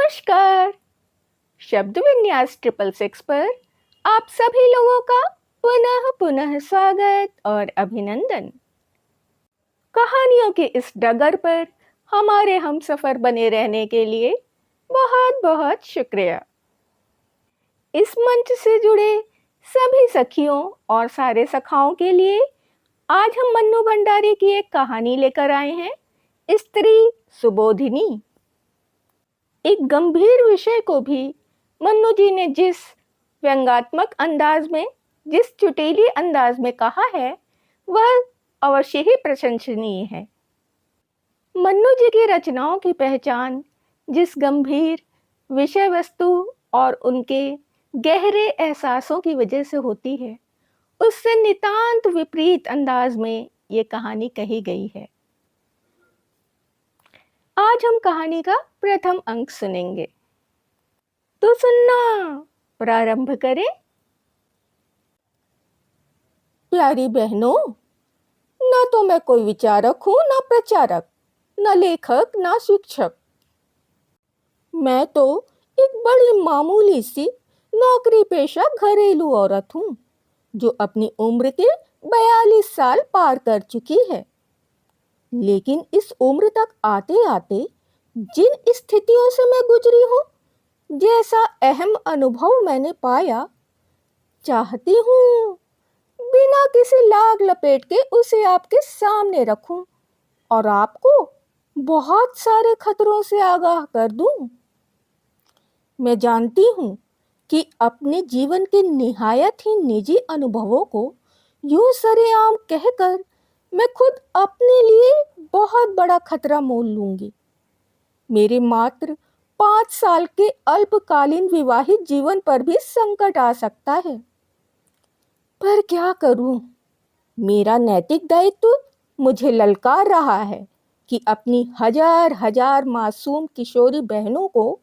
नमस्कार। शब्द विन्यास 666 पर आप सभी लोगों का पुनः पुनः स्वागत और अभिनंदन। कहानियों के इस डगर पर हमारे हमसफर बने रहने के लिए बहुत बहुत शुक्रिया। इस मंच से जुड़े सभी सखियों और सारे सखाओं के लिए आज हम मन्नू भंडारी की एक कहानी लेकर आए हैं, स्त्री सुबोधिनी। एक गंभीर विषय को भी मन्नू जी ने जिस व्यंग्यात्मक अंदाज में, जिस चुटीली अंदाज में कहा है, वह अवश्य ही प्रशंसनीय है। मन्नू जी की रचनाओं की पहचान जिस गंभीर विषय वस्तु और उनके गहरे एहसासों की वजह से होती है, उससे नितांत विपरीत अंदाज में ये कहानी कही गई है। आज हम कहानी का प्रथम अंक सुनेंगे, तो सुनना प्रारंभ करें। प्यारी बहनों, ना तो मैं कोई विचारक हूं, ना प्रचारक, ना लेखक, ना शिक्षक। मैं तो एक बड़ी मामूली सी नौकरी पेशा घरेलू औरत हूं, जो अपनी उम्र के 42 साल पार कर चुकी है। लेकिन इस उम्र तक आते आते जिन स्थितियों से मैं गुजरी हूं, जैसा अहम अनुभव मैंने पाया, चाहती हूं बिना किसी लाग लपेट के उसे आपके सामने रखूं और आपको बहुत सारे खतरों से आगाह कर दूं। मैं जानती हूं कि अपने जीवन के निहायत ही निजी अनुभवों को यूं सरेआम कहकर मैं खुद अपने लिए बहुत बड़ा खतरा मोल लूंगी। मेरे मात्र 5 साल के अल्पकालीन विवाहित जीवन पर भी संकट आ सकता है। पर क्या करूं? मेरा नैतिक दायित्व मुझे ललकार रहा है कि अपनी हजार हजार मासूम किशोरी बहनों को,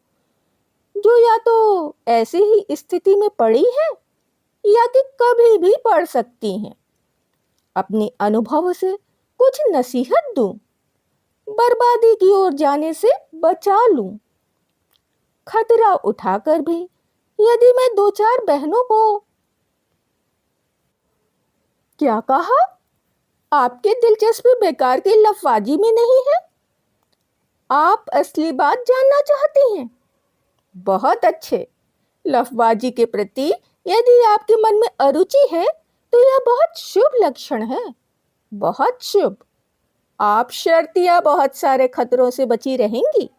जो या तो ऐसी ही स्थिति में पड़ी है या कि कभी भी पड़ सकती हैं, अपने अनुभव से कुछ नसीहत दूं, बर्बादी की ओर जाने से बचा लूं। खतरा उठाकर भी यदि मैं 2-4 बहनों को। क्या कहा? आपकी दिलचस्पी बेकार की लफाजी में नहीं है? आप असली बात जानना चाहती हैं? बहुत अच्छे। लफबाजी के प्रति यदि आपके मन में अरुचि है तो यह बहुत शुभ लक्षण है, बहुत शुभ। आप शर्तिया बहुत सारे खतरों से बची रहेंगी।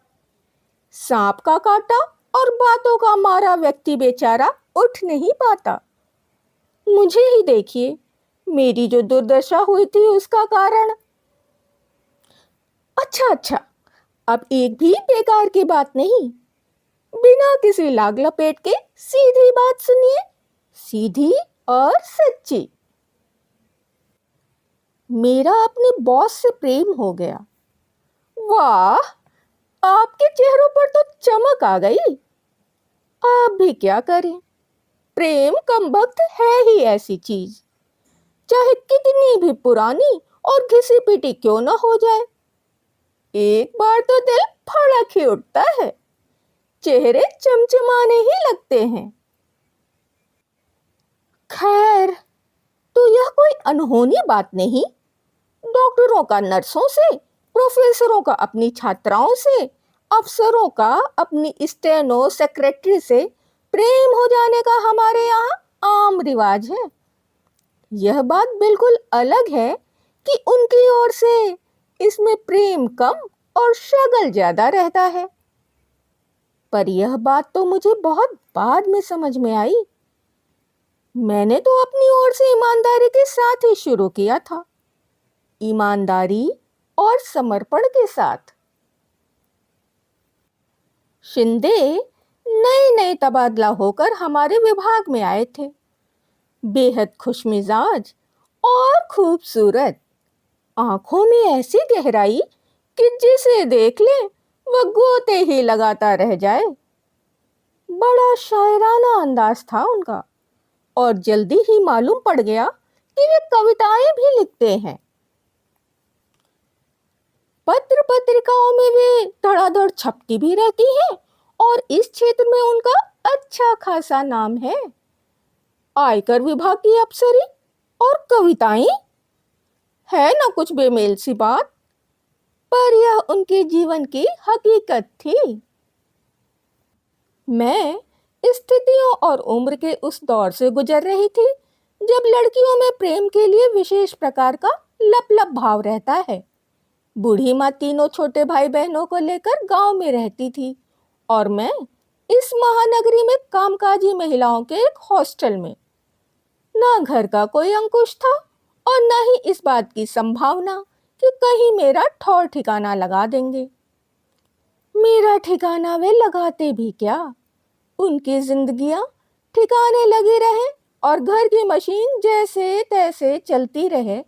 सांप का काटा और बातों का मारा व्यक्ति बेचारा उठ नहीं पाता। मुझे ही देखिए, मेरी जो दुर्दशा हुई थी उसका कारण। अच्छा, अब एक भी बेकार की बात नहीं, बिना किसी लाग लपेट के सीधी बात सुनिए, सीधी और सच्ची। मेरा अपने बॉस से प्रेम हो गया। वाह, आपके चेहरों पर तो चमक आ गई। आप भी क्या करें, प्रेम कमबख्त है ही ऐसी चीज, चाहे कितनी भी पुरानी और घिसी पिटी क्यों ना हो जाए, एक बार तो दिल फड़क ही उठता है, चेहरे चमचमाने ही लगते हैं। खैर, तो यह कोई अनहोनी बात नहीं। डॉक्टरों का नर्सों से, प्रोफेसरों का अपनी छात्राओं से, अफसरों का अपनी स्टेनो सेक्रेटरी से प्रेम हो जाने का हमारे यहाँ आम रिवाज है। यह बात बिल्कुल अलग है कि उनकी ओर से इसमें प्रेम कम और शगल ज्यादा रहता है। पर यह बात तो मुझे बहुत बाद में समझ में आई। मैंने तो अपनी ओर से ईमानदारी के साथ ही शुरू किया था, ईमानदारी और समर्पण के साथ। शिंदे नए तबादला होकर हमारे विभाग में आए थे, बेहद खुशमिजाज और खूबसूरत, आंखों में ऐसी गहराई कि जिसे देख ले वह गोते ही लगाता रह जाए। बड़ा शायराना अंदाज था उनका और जल्दी ही मालूम पड़ गया कि वे कविताएं भी लिखते हैं। पत्र पत्रिकाओं में वे धड़ाधड़ छपती भी रहती हैं और इस क्षेत्र में उनका अच्छा खासा नाम है। आयकर विभाग की अफसरी और कविताएं, है ना कुछ बेमेल सी बात, पर यह उनके जीवन की हकीकत थी। मैं स्थितियों और उम्र के उस दौर से गुजर रही थी जब लड़कियों में प्रेम के लिए विशेष प्रकार का लप-लप भाव रहता है। बूढ़ी माँ तीनों छोटे भाई बहनों को लेकर गांव में रहती थी और मैं इस महानगरी में कामकाजी महिलाओं के एक हॉस्टल में। ना घर का कोई अंकुश था और ना ही इस बात की संभावना कि कहीं मेरा ठौर ठिकाना लगा देंगे। मेरा ठिकाना वे लगाते भी क्या, उनकी जिंदगियां ठिकाने लगी रहे और घर की मशीन जैसे तैसे चलती रहे,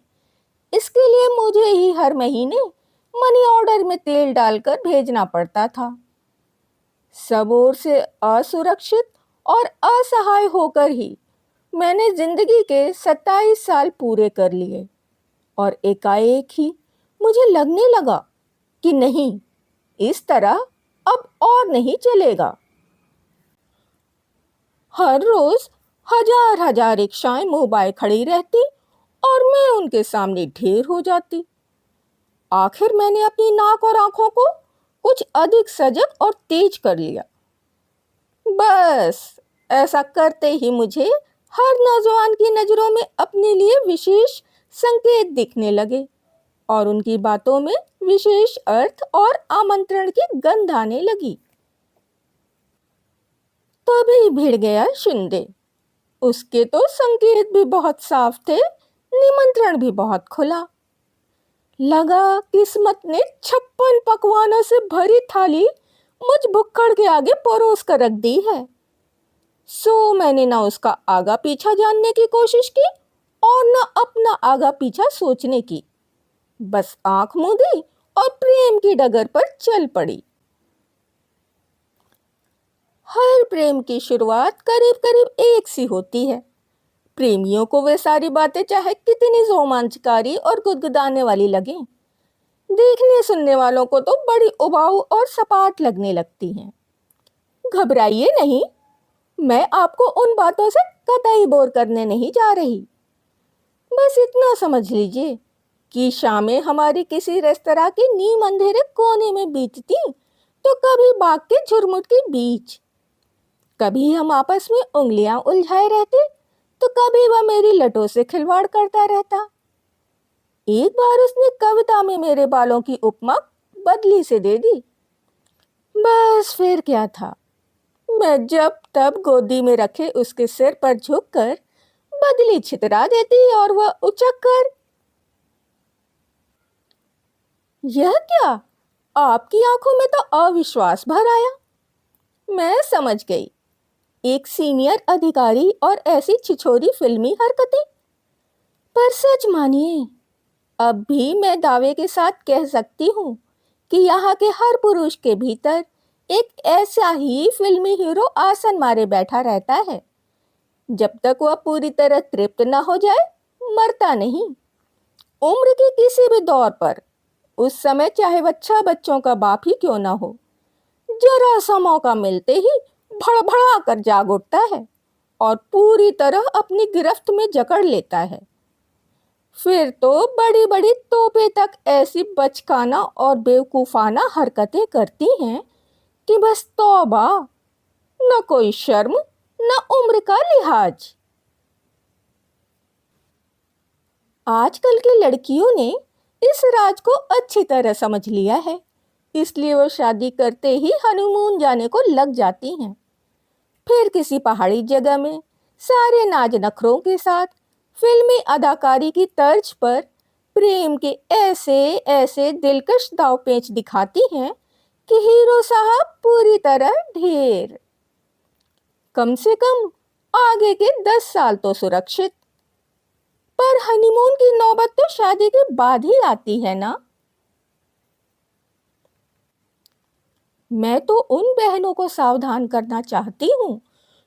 इसके लिए मुझे ही हर महीने मनी ऑर्डर में तेल डालकर भेजना पड़ता था। सब ओर से असुरक्षित और असहाय होकर ही मैंने जिंदगी के 27 साल पूरे कर लिए और एकाएक ही मुझे लगने लगा कि नहीं, इस तरह अब और नहीं चलेगा। हर रोज हजार हजार रिक्शाएं मुंह बाए खड़ी रहती और मैं उनके सामने ढेर हो जाती। आखिर मैंने अपनी नाक और आंखों को कुछ अधिक सजग और तेज कर लिया। बस ऐसा करते ही मुझे हर नौजवान की नजरों में अपने लिए विशेष संकेत दिखने लगे और उनकी बातों में विशेष अर्थ और आमंत्रण की गंध आने लगी। तभी भिड़ गया शिंदे। उसके तो संकेत भी बहुत साफ थे, निमंत्रण भी बहुत खुला। लगा किस्मत ने 56 पकवानों से भरी थाली मुझ भुक्कड़ के आगे परोस कर रख दी है। सो मैंने ना उसका आगा पीछा जानने की कोशिश की और ना अपना आगा पीछा सोचने की। बस आंख मूंदी और प्रेम की डगर पर चल पड़ी। हर प्रेम की शुरुआत करीब करीब एक सी होती है। प्रेमियों को वे सारी बातें चाहे कितनी रोमांचकारी और गुदगुदाने वाली लगें, देखने सुनने वालों को तो बड़ी उबाऊ और सपाट लगने लगती हैं। घबराइए नहीं, मैं आपको उन बातों से कतई बोर करने नहीं जा रही। बस इतना समझ लीजिए कि शामें हमारी किसी रेस्तरां के नीम अंधेरे कोने में बीतती तो कभी बाग के झुरमुट के बीच, कभी हम आपस में उंगलियां उलझाए रहते तो कभी वह मेरी लटों से खिलवाड़ करता रहता। एक बार उसने कविता में मेरे बालों की उपमा बदली से दे दी। बस फिर क्या था, मैं जब तब गोदी में रखे उसके सिर पर झुककर बदली छितरा देती और वह उचक कर, यह क्या? आपकी आंखों में तो अविश्वास भर आया। मैं समझ गई, एक सीनियर अधिकारी और ऐसी छिछोरी फिल्मी हरकतें। पर सच मानिए, अब भी मैं दावे के साथ कह सकती हूँ कि यहाँ के हर पुरुष के भीतर एक ऐसा ही फिल्मी हीरो आसन मारे बैठा रहता है। जब तक वह पूरी तरह तृप्त न हो जाए, मरता नहीं। उम्र के किसी भी दौर पर, उस समय चाहे वह 6 बच्चों का बाप ही क्यों ना हो, जरा सा मौका मिलते ही भड़बड़ा कर जाग उठता है और पूरी तरह अपनी गिरफ्त में जकड़ लेता है। फिर तो बड़ी बड़ी तोपें तक ऐसी बचकाना और बेवकूफाना हरकतें करती हैं कि बस तौबा, न कोई शर्म न उम्र का लिहाज। आजकल की लड़कियों ने इस राज को अच्छी तरह समझ लिया है, इसलिए वो शादी करते ही हनीमून जाने को लग जाती हैं। फिर किसी पहाड़ी जगह में सारे नाज नखरों के साथ फिल्मी अदाकारी की तर्ज पर प्रेम के ऐसे ऐसे दिलकश दांवपेच दिखाती हैं कि हीरो साहब पूरी तरह ढेर। कम से कम आगे के 10 साल तो सुरक्षित, पर हनीमून की नौबत तो शादी के बाद ही आती है ना। मैं तो उन बहनों को सावधान करना चाहती हूँ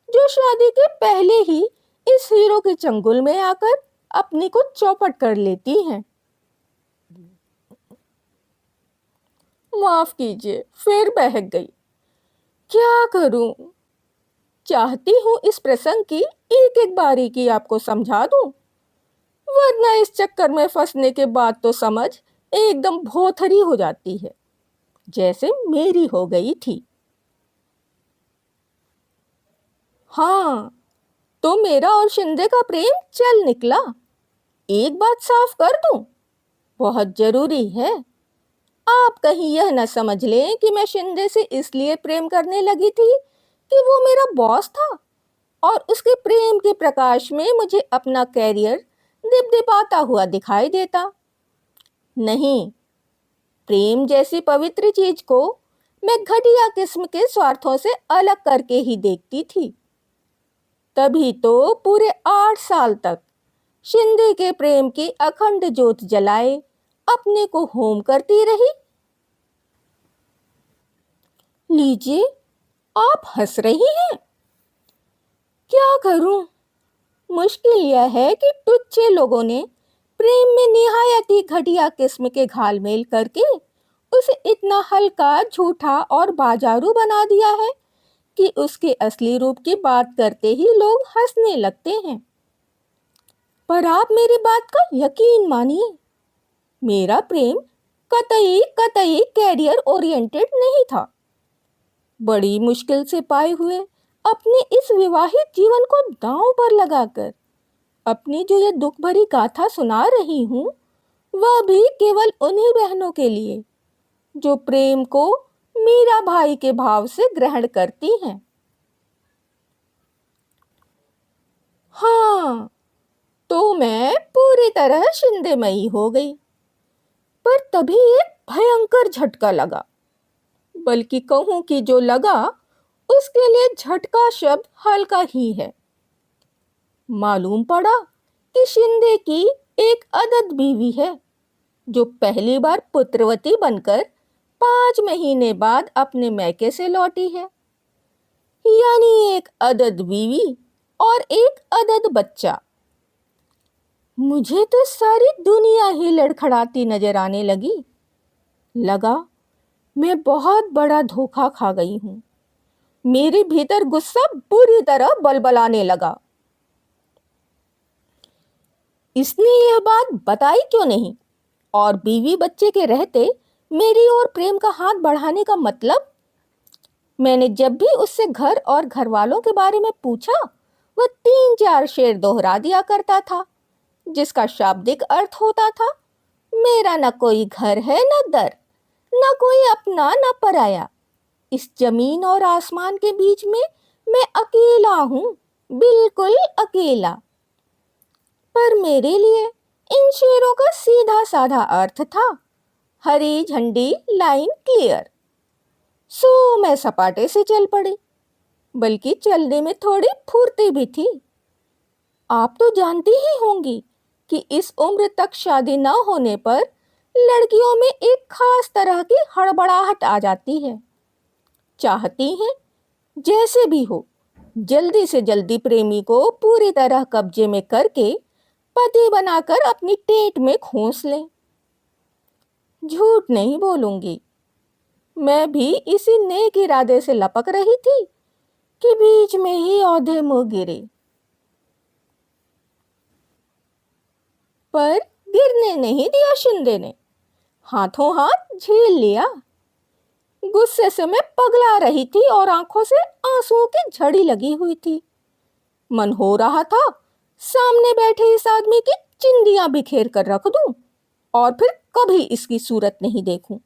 जो शादी के पहले ही इस हीरो के चंगुल में आकर अपनी को चौपट कर लेती हैं। माफ कीजिए, फिर बहक गई। क्या करूं? चाहती हूं इस प्रसंग की एक एक बारीकी आपको समझा दूं, वरना इस चक्कर में फंसने के बाद तो समझ एकदम भोथरी हो जाती है, जैसे मेरी हो गई थी। हाँ, तो मेरा और शिंदे का प्रेम चल निकला। एक बात साफ कर दूं, बहुत जरूरी है। आप कहीं यह न समझ लें कि मैं शिंदे से इसलिए प्रेम करने लगी थी कि वो मेरा बॉस था और उसके प्रेम के प्रकाश में मुझे अपना कैरियर दिपदिपाता हुआ दिखाई देता। नहीं, प्रेम जैसी पवित्र चीज को मैं घटिया किस्म के स्वार्थों से अलग करके ही देखती थी। तभी तो पूरे 8 साल तक शिंदे के प्रेम की अखंड ज्योत जलाए अपने को होम करती रही। लीजिए, आप हंस रही हैं। क्या करूं? मुश्किल यह है कि टुच्चे लोगों ने प्रेम में निहायत ही घटिया किस्म के घालमेल करके उसे इतना हल्का, झूठा और बाजारू बना दिया है कि उसके असली रूप की बात करते ही लोग हंसने लगते हैं। पर आप मेरी बात का यकीन मानिए, मेरा प्रेम कतई कतई कैरियर ओरिएंटेड नहीं था। बड़ी मुश्किल से पाए हुए अपने इस विवाहित जीवन को दांव पर लगाकर अपनी जो ये दुख भरी गाथा सुना रही हूँ, वह भी केवल उन्हीं बहनों के लिए जो प्रेम को मीरा भाई के भाव से ग्रहण करती हैं। हाँ, तो मैं पूरी तरह शिंदेमयी हो गई। पर तभी एक भयंकर झटका लगा, बल्कि कहूं कि जो लगा उसके लिए झटका शब्द हल्का ही है। मालूम पड़ा कि शिंदे की एक अदद बीवी है जो पहली बार पुत्रवती बनकर 5 महीने बाद अपने मैके से लौटी है। यानी एक अदद बीवी और एक अदद बच्चा। मुझे तो सारी दुनिया ही लड़खड़ाती नजर आने लगी। लगा मैं बहुत बड़ा धोखा खा गई हूं। मेरे भीतर गुस्सा बुरी तरह बलबलाने लगा। इसने यह बात बताई क्यों नहीं? और बीवी बच्चे के रहते मेरी ओर प्रेम का हाथ बढ़ाने का मतलब? मैंने जब भी उससे घर और घर वालों के बारे में पूछा, वह 3-4 शेर दोहरा दिया करता था, जिसका शाब्दिक अर्थ होता था, मेरा न कोई घर है न दर, न कोई अपना न पराया। इस जमीन और आसमान के बीच में मैं अकेला हूं, बिल्कुल अकेला। पर मेरे लिए इन शेरों का सीधा साधा अर्थ था, हरी झंडी, लाइन क्लियर। सो मैं सपाटे से चल पड़ी, बल्कि चलने में थोड़ी फुर्ती भी थी। आप तो जानती ही होंगी कि इस उम्र तक शादी न होने पर लड़कियों में एक खास तरह की हड़बड़ाहट आ जाती है। चाहती हैं जैसे भी हो जल्दी से जल्दी प्रेमी को पूरी तरह कब्जे में करके पति बनाकर अपनी टेट में खोस लें। झूठ नहीं बोलूंगी, मैं भी इसी नेक इरादे से लपक रही थी कि बीच में ही औधे मुंह गिरे। पर गिरने नहीं दिया शिंदे ने, हाथों हाथ झेल लिया। गुस्से से मैं पगला रही थी और आंखों से आंसुओं की झड़ी लगी हुई थी। मन हो रहा था सामने बैठे इस आदमी की चिंदियां बिखेर कर रख दूं और फिर कभी इसकी सूरत नहीं देखूं।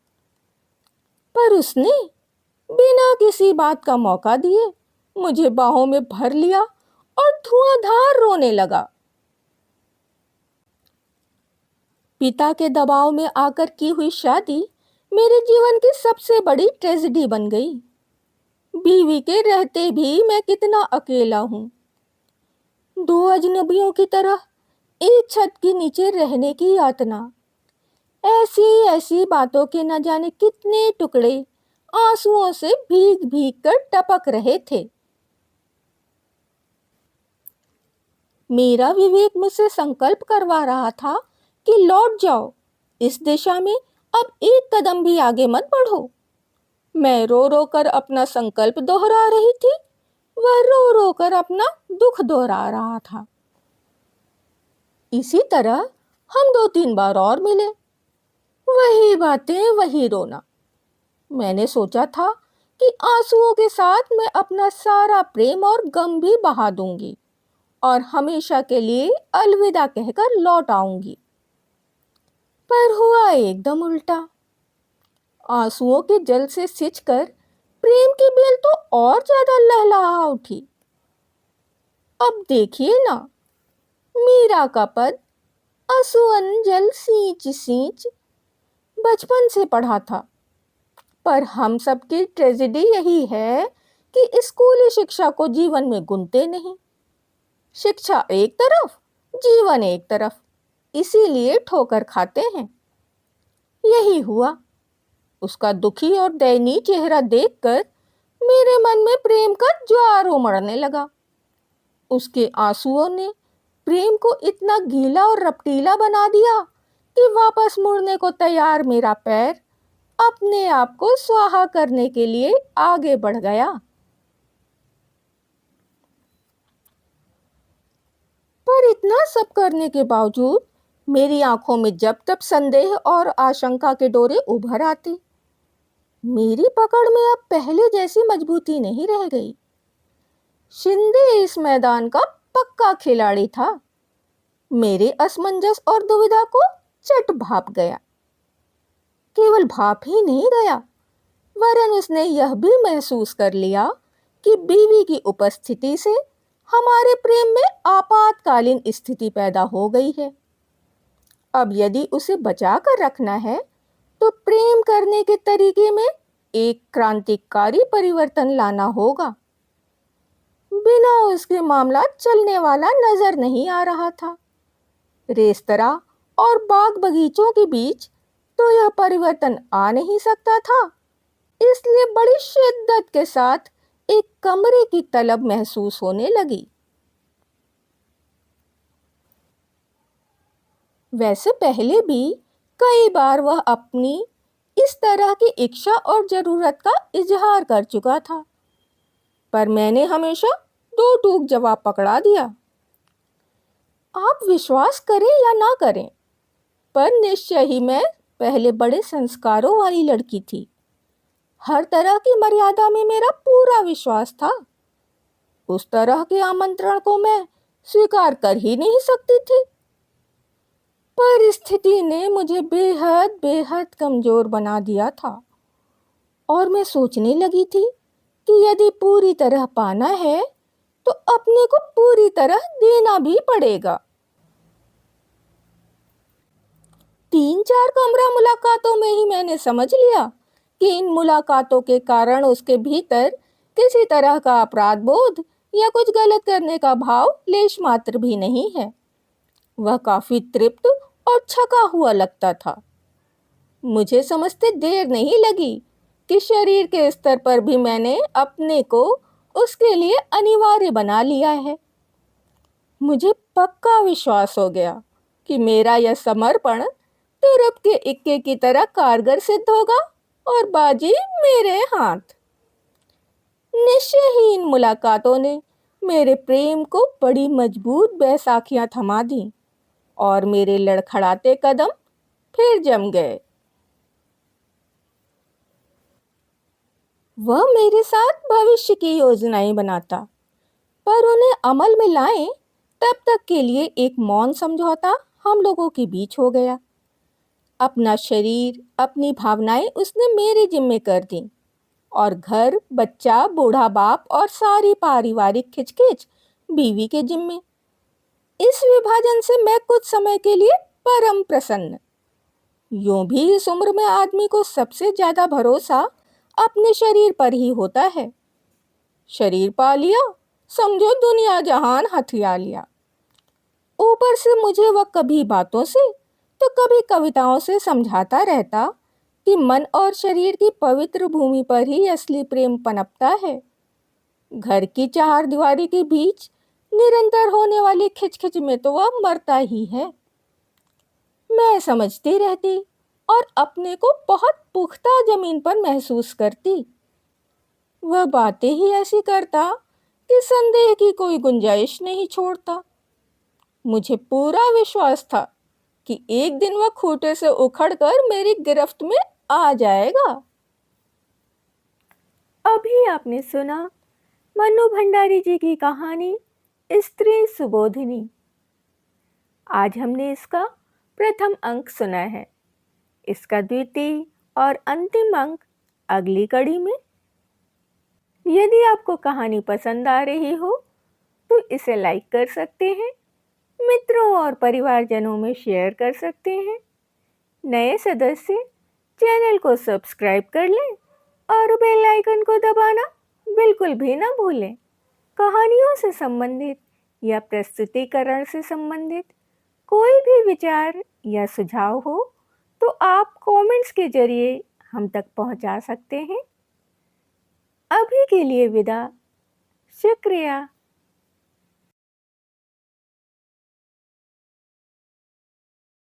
पर उसने बिना किसी बात का मौका दिए मुझे बाहों में भर लिया और धुआंधार रोने लगा। पिता के दबाव में आकर की हुई शादी मेरे जीवन की सबसे बड़ी ट्रेजेडी बन गई। बीवी के रहते भी मैं कितना अकेला हूं। दो अजनबियों की तरह एक छत के नीचे रहने की यातना। ऐसी ऐसी बातों के न जाने कितने टुकड़े आंसुओं से भीग भीग कर टपक रहे थे। मेरा विवेक मुझसे संकल्प करवा रहा था कि लौट जाओ, इस दिशा में अब एक कदम भी आगे मत बढ़ो। मैं रो रो कर अपना संकल्प दोहरा रही थी, वह रो रो कर अपना दुख दोहरा रहा था। इसी तरह हम 2-3 बार और मिले, वही बातें, वही रोना। मैंने सोचा था कि आंसुओं के साथ मैं अपना सारा प्रेम और गम भी बहा दूंगी और हमेशा के लिए अलविदा कहकर लौट आऊंगी। पर हुआ एकदम उल्टा। आंसुओं के जल से सिंचकर प्रेम की बेल तो और ज्यादा लहलहा उठी। अब देखिए ना, मीरा का पद असुअन जल सींच सींच बचपन से पढ़ा था, पर हम सबकी ट्रेजेडी यही है कि स्कूली शिक्षा को जीवन में गुनते नहीं। शिक्षा एक तरफ, जीवन एक तरफ, इसीलिए ठोकर खाते हैं। यही हुआ। उसका दुखी और दयनीय चेहरा देखकर मेरे मन में प्रेम का ज्वार उमड़ने लगा। उसके आंसुओं ने प्रेम को इतना गीला और रपटीला बना दिया कि वापस मुड़ने को तैयार मेरा पैर अपने आप को स्वाहा करने के लिए आगे बढ़ गया। पर इतना सब करने के बावजूद मेरी आंखों में जब तब संदेह और आशंका के डोरे उभर आते। मेरी पकड़ में अब पहले जैसी मजबूती नहीं रह गई। शिंदे इस मैदान का पक्का खिलाड़ी था। मेरे असमंजस और दुविधा को चट भाप गया। केवल भाप ही नहीं गया, वरन उसने यह भी महसूस कर लिया कि बीवी की उपस्थिति से हमारे प्रेम में आपातकालीन स्थिति पैदा हो गई है। अब यदि उसे बचा कर रखना है तो प्रेम करने के तरीके में एक क्रांतिकारी परिवर्तन लाना होगा। बिना उसके मामला चलने वाला नजर नहीं आ रहा था। रेस्तरां और बाग बगीचों के बीच तो यह परिवर्तन आ नहीं सकता था, इसलिए बड़ी शिद्दत के साथ एक कमरे की तलब महसूस होने लगी। वैसे पहले भी कई बार वह अपनी इस तरह की इच्छा और जरूरत का इजहार कर चुका था, पर मैंने हमेशा दो टूक जवाब पकड़ा दिया। आप विश्वास करें या ना करें, पर निश्चय ही मैं पहले बड़े संस्कारों वाली लड़की थी। हर तरह की मर्यादा में मेरा पूरा विश्वास था। उस तरह के आमंत्रण को मैं स्वीकार कर ही नहीं सकती थी। परिस्थिति ने मुझे बेहद बेहद कमजोर बना दिया था और मैं सोचने लगी थी कि यदि पूरी तरह पाना है तो अपने को पूरी तरह देना भी पड़ेगा। 3-4 कमरा मुलाकातों में ही मैंने समझ लिया कि इन मुलाकातों के कारण उसके भीतर किसी तरह का अपराध बोध या कुछ गलत करने का भाव लेश मात्र भी नहीं है। वह काफी तृप्त और छका हुआ लगता था। मुझे समझते देर नहीं लगी कि शरीर के स्तर पर भी मैंने अपने को उसके लिए अनिवार्य बना लिया है। मुझे पक्का विश्वास हो गया कि मेरा यह समर्पण तुरप के इक्के की तरह कारगर सिद्ध होगा और बाजी मेरे हाथ। निश्चय ही इन मुलाकातों ने मेरे प्रेम को बड़ी मजबूत बैसाखियां थमा दी और मेरे लड़खड़ाते कदम फिर जम गए। वह मेरे साथ भविष्य की योजनाएं बनाता, पर उन्हें अमल में लाएं तब तक के लिए एक मौन समझौता हम लोगों के बीच हो गया। अपना शरीर, अपनी भावनाएं उसने मेरे जिम्मे कर दी और घर, बच्चा, बूढ़ा बाप और सारी पारिवारिक खिचखिच बीवी के जिम्मे। इस विभाजन से मैं कुछ समय के लिए परम प्रसन्न। यूं भी इस उम्र में आदमी को सबसे ज्यादा भरोसा अपने शरीर पर ही होता है। शरीर पा लिया, समझो दुनिया जहान हथिया लिया। ऊपर से मुझे वह कभी बातों से तो कभी कविताओं से समझाता रहता कि मन और शरीर की पवित्र भूमि पर ही असली प्रेम पनपता है। घर की चार दीवारी के बीच निरंतर होने वाली खिचखिच में तो वह मरता ही है। मैं समझती रहती और अपने को बहुत पुख्ता जमीन पर महसूस करती। वह बातें ही ऐसी करता कि संदेह की कोई गुंजाइश नहीं छोड़ता। मुझे पूरा विश्वास था कि एक दिन वह खूंटे से उखड़कर मेरी गिरफ्त में आ जाएगा। अभी आपने सुना मन्नू भंडारी जी की कहानी स्त्री सुबोधिनी। आज हमने इसका प्रथम अंक सुना है। इसका द्वितीय और अंतिम अंक अगली कड़ी में। यदि आपको कहानी पसंद आ रही हो तो इसे लाइक कर सकते हैं, मित्रों और परिवारजनों में शेयर कर सकते हैं। नए सदस्य चैनल को सब्सक्राइब कर लें और बेल आइकन को दबाना बिल्कुल भी ना भूलें। कहानियों से संबंधित या प्रस्तुतिकरण से संबंधित कोई भी विचार या सुझाव हो तो आप कमेंट्स के जरिए हम तक पहुंचा सकते हैं। अभी के लिए विदा। शुक्रिया।